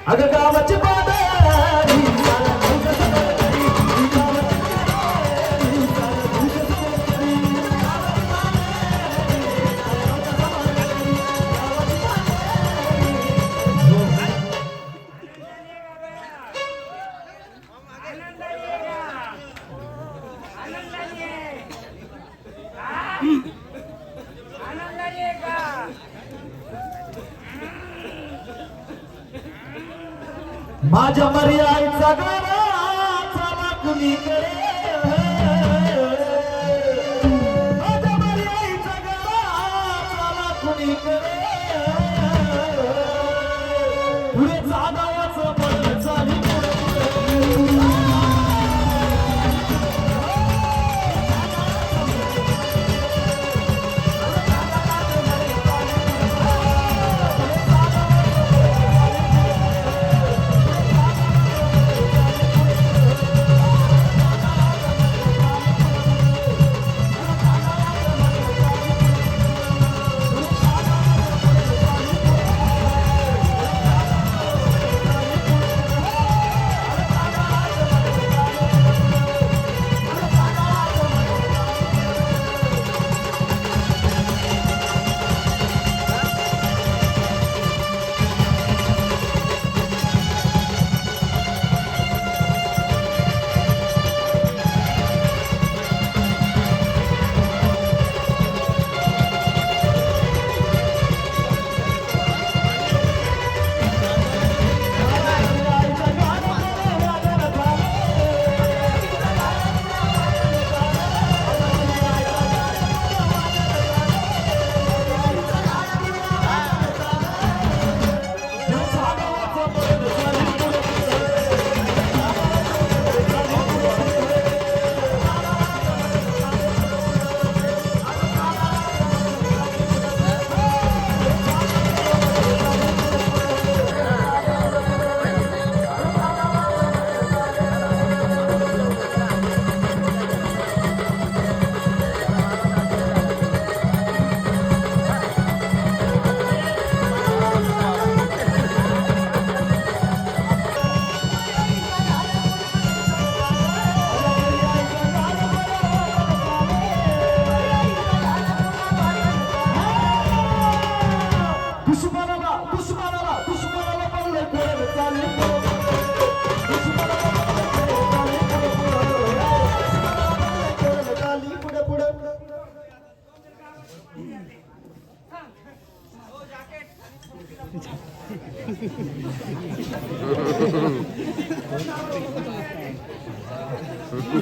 अगं गावाची माझ्या मर्याईचा गारा चला कुणीकडे माझ्या मर्याईचा गारा चला कुणीकडे पुढे जागावाचं बळ चाली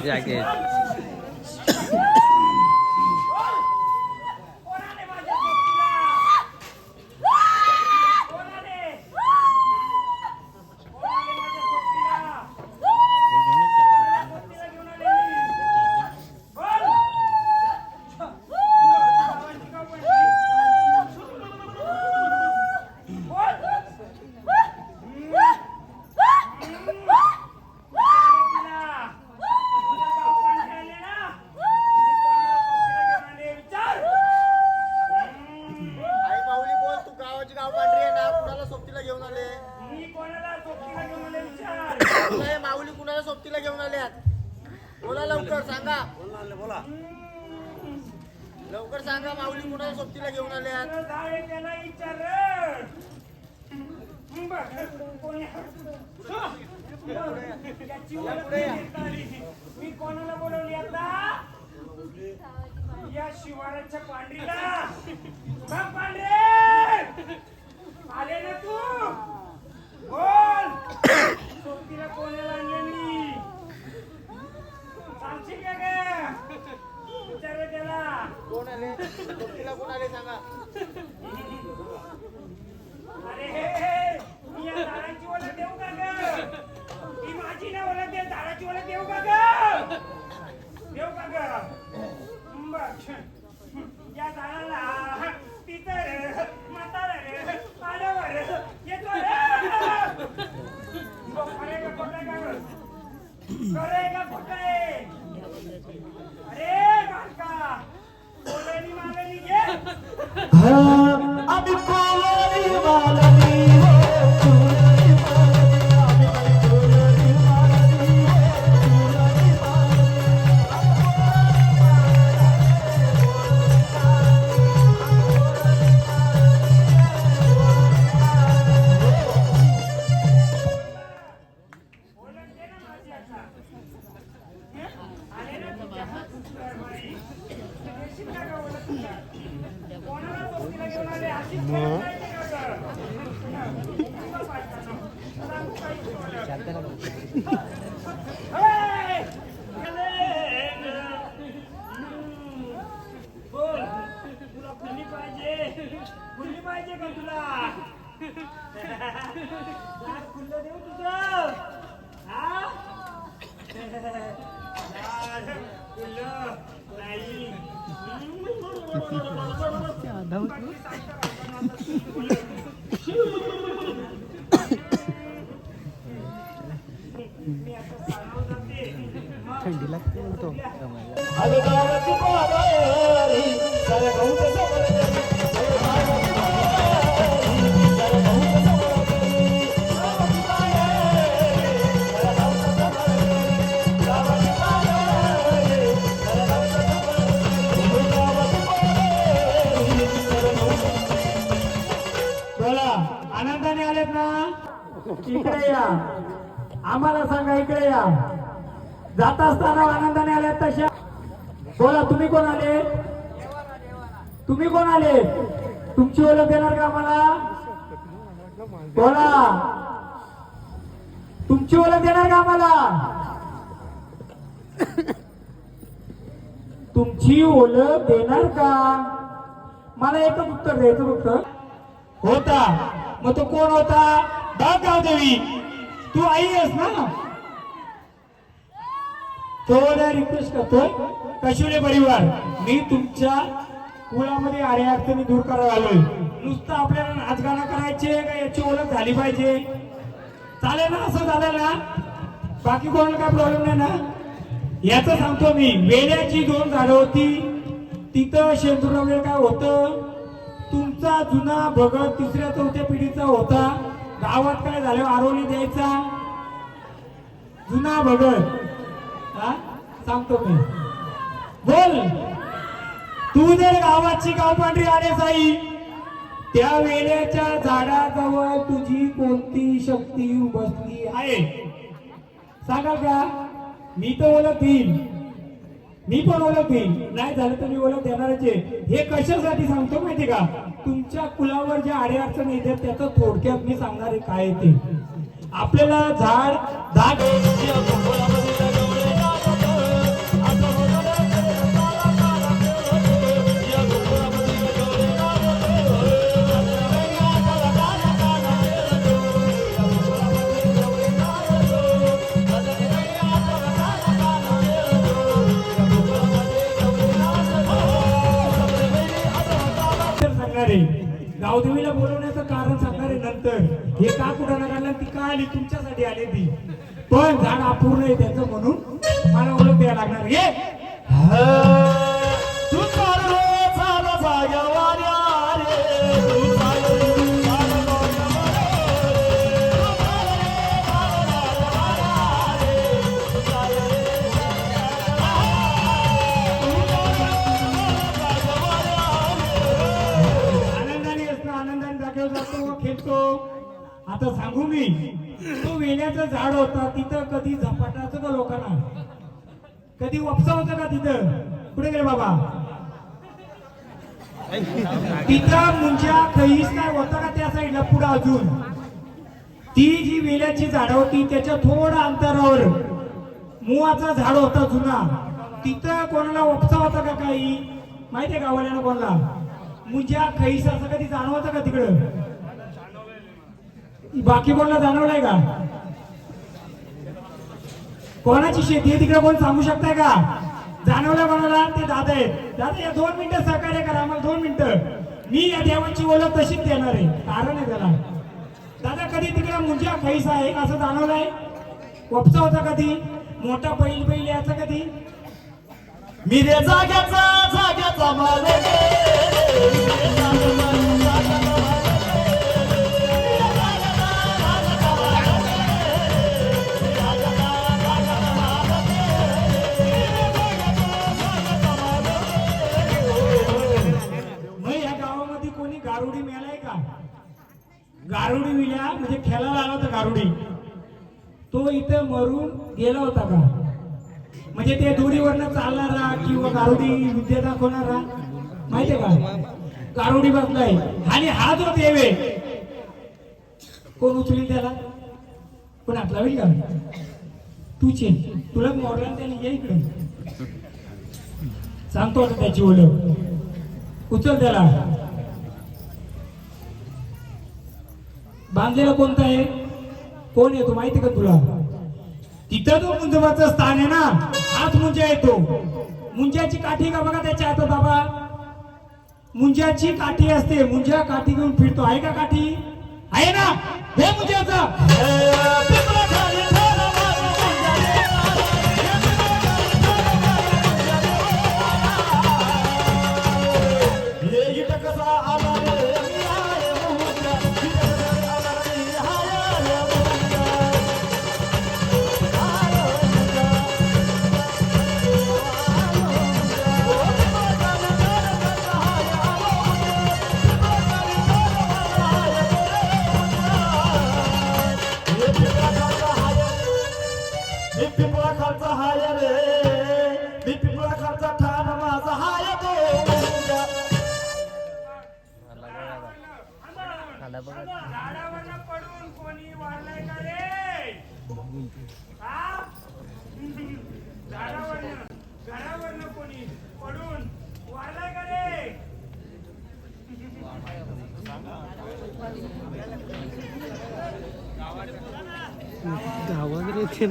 jacket. बोला लवकर सांगा. बोला लवकर सांगा माऊली कुणाला सोबतीला घेऊन आले आहात. त्याला विचार मी कोणाला बोलवली आता या शिवाराच्या पांढरीला. बघ पांढरे आले ना तू बोल सोबतीला कोणाला आणले मी सांगशील का ग विचार त्याला. कोण आले सोबतीला कोण आले सांगा. अरे मी या झाडाची ओळख देऊ का ग. ही माझी ना ओळख दे झाडाची ओळख देऊ का ग. देऊ का ग. बघ या झाडाला पितर म्हातार आडवर येतो अरे का खोटा का करे का खोटा आहे. अरे बालका बोलणी मागणी घे. आम्ही कोवळी मालनी हो, कोवळी मालनी, आम्ही कोवळी मालनी हो, कोवळी ओळख दे ना माझी आता. आले ना तुझ्या दरबारी. देशील का गं ओळख तुझ्या? कोणाला सोबतीला घेऊन आले अशीच खेळत राहायची का गं? तुझा बायकांनो, सांगू का हिची ओळख? हे! गेले गं. बोल तुला खुल्ली पाहिजे का तुला. दार खुल्लं देऊ तुझं. हा दार खुल्लं नाही. मी आता सांगू जाते. अगं गावाची बाबारी, साऱ्या गावचं समोर अगं गावाची बाबारी, साऱ्या गावचं समोर गावाची बाबारी, साऱ्या गावचं समोर गावाची बाबारी, साऱ्या गावचं समोर गावाची बाबारी, साऱ्या गावचं. बोला आनंदाने आलेत ना. इकडे या आम्हाला सांगा. इकडे या जात असताना आनंदाने आलेत तशा. बोला तुम्ही कोण आले. तुम्ही कोण आले. तुमची ओळख देणार का आम्हाला. बोला तुमची ओळख देणार का आम्हाला. तुमची ओळख देणार का. मला एकच उत्तर द्यायचं फक्त. होता मग तो कोण होता. बघ गावदेवी तू आई आहेस ना. थोडा रिक्वेस्ट करतोय कशुले परिवार, मी तुमच्या कुळामध्ये आडे अडचणी दूर करायला आलोय. नुसतं आपल्याला नाचगाणं करायचे का याची ओळख झाली पाहिजे. चालेल ना. असं झालं ना. बाकी कोणाला काय प्रॉब्लेम नाही ना. याच सांगतो मी. वेड्याची 2 झाडं होती तिथं शेंदुरावेळ काय होतं. तुमचा जुना भगत 3ऱ्या-4थ्या पिढीचा होता. गावात काय झालं आरोली द्यायचा जुना भगत. हा सांगतो मी. बोल तू जर गावाची गावपांढरी आलेस आई, त्या वेड्याच्या झाडाजवळ तुझी कोणती शक्ती बसली आहे सांगाल का. मी तर ओळख देईन. मी पण ओळख देईन. नाही झालं तर मी ओळख देणारच आहे. हे कशासाठी सांगतो माहिती का. तुमच्या कुलावर ज्या आडे अडचणी येतात त्याचं थोडक्यात मी सांगणार आहे काय ते. आपल्याला झाड गावदेवीला बोलवण्याचं कारण सांगणार आहे नंतर. हे का कुठं ना काढलं ती का आली तुमच्यासाठी आली ती. पण झाड अपूर्ण आहे त्याचं म्हणून मला ओळख द्यायला लागणार. ये तू चाललो चाल जागवाऱ्या रे, तू चाललो चाल जागवाऱ्या रे, तू चाल रे, चाल रे, चाल रे, आता सांगू मी, तो वेल्याचं झाड होता तिथं कधी झपाटाचं का लोकांना, कधी वपसा होतं का तिथं? कुठे गेले बाबा? तिथं मुंज्या खैस काय होता का त्या साईडला पुढे अजून? ती जी वेल्याची झाड होती त्याच्या थोडं अंतरावर मुवाचं झाड होता जुना, तिथं कोणाला वपसा होता का काही माहितीये का? वाल्यानं कोणाला मुंज्या खैस असं कधी जाणवतं का तिकडं? बाकी कोणाला जाणवलंय का? कोणाची शेती आहे तिकडे कोण सांगू शकताय का? जाणवलं कोणाला? ते दादा आहेत. दादा या 2 मिनिटं सहकार्य करा आम्हाला, 2 मिनिटं. मी या देवाची ओळख तशीच देणार आहे, कारण आहे त्याला. दादा कधी तिकडे मुंज्या खैस आहे असं जाणवलंय? वपसा होता कधी? मोठा बैल याचा कधी? मी रे जाग्याचा मालक कोणी गारुडी मिळालाय का? गारुडी मिळाला म्हणजे खेळायला आला होता गारुडी, तो इथं मरून गेला होता का? म्हणजे ते दोरीवरनं चालणारा किंवा गारुडी विद्या दाखवणारा माहितीये का? गारुडी बसलाय आणि हा जो देव आहे कोण उचलील त्याला? कोण हात लावेल का? तूच तुला मोडला त्याने, ये इकडे सांगतो आता त्याची ओळख. उचल त्याला. बांधलेला कोणता आहे? कोण येतो माहिती का तुला? तिथं जो मुंजवाचं स्थान आहे ना, हाच मुंजा येतो. मुंज्याची काठी का बघा त्याच्या हातात बाबा, मुंज्याची काठी असते. मुंजा काठी घेऊन फिरतो, आहे का काठी? आहे ना? हे मुंज्याचा पिपळा खालचा हाय रे, मी पिपळा खालचा ठाण माझा हाय तो. झाडावरनं पडून कोणी वाढलाय का रे? हा? झाडावरनं कोणी पडून वाढलाय का रे? गावात रेते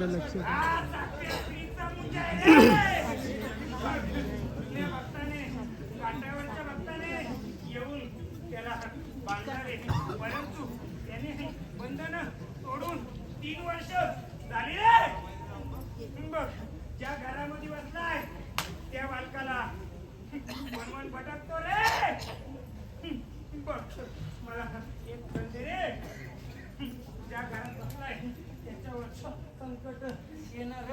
लक्ष परंतु त्याने बंधन तोडून 3 वर्ष झाली रे. बघ ज्या घरामध्ये बसलाय त्या बालकाला वनवन भटकतो रे. बघ मला एक संधी रे, ज्या घरात बसलाय त्याच्यावर संकट येणार.